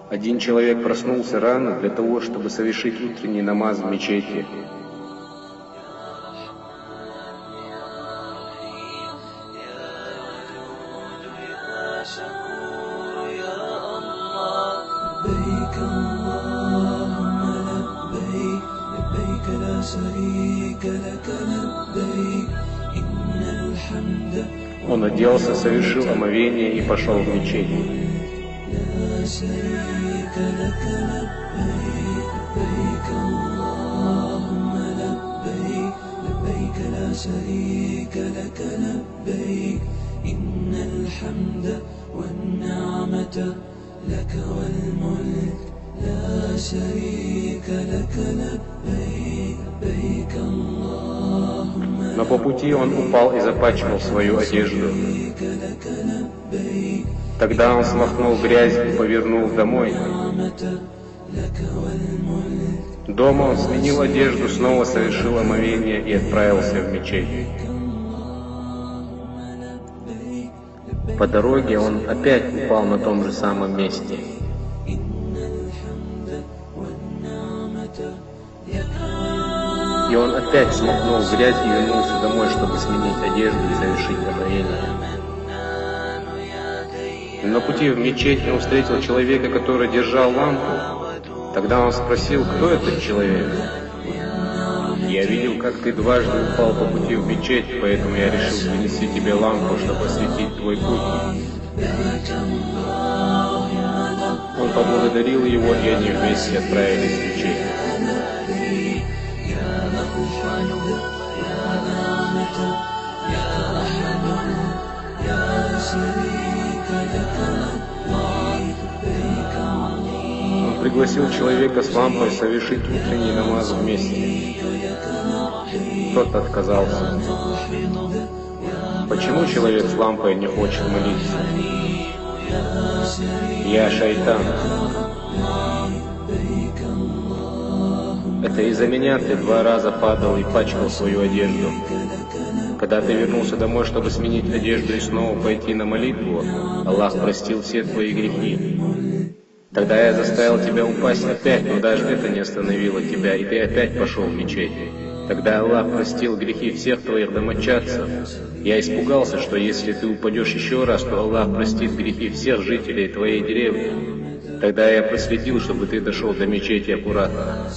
Один человек проснулся рано для того, чтобы совершить утренний намаз в мечети. Он оделся, совершил омовение и пошел в мечеть. Но по пути он упал и запачкал свою одежду. Тогда он смахнул грязь и повернул домой. Дома он сменил одежду, снова совершил омовение и отправился в мечеть. По дороге он опять упал на том же самом месте. И он опять смахнул грязь и вернулся домой, чтобы сменить одежду и совершить омовение. На пути в мечеть он встретил человека, который держал лампу. Тогда он спросил, кто этот человек? «Я видел, как ты дважды упал по пути в мечеть, поэтому я решил принести тебе лампу, чтобы осветить твой путь». Он поблагодарил его, и они вместе отправились в мечеть. Он пригласил человека с лампой совершить утренний намаз вместе. Тот отказался. Почему человек с лампой не хочет молиться? «Я шайтан. Это из-за меня ты 2 раза падал и пачкал свою одежду. Когда ты вернулся домой, чтобы сменить одежду и снова пойти на молитву, Аллах простил все твои грехи. Тогда я заставил тебя упасть опять, но даже это не остановило тебя, и ты опять пошел в мечеть. Тогда Аллах простил грехи всех твоих домочадцев. Я испугался, что если ты упадешь еще раз, то Аллах простит грехи всех жителей твоей деревни. Тогда я проследил, чтобы ты дошел до мечети аккуратно.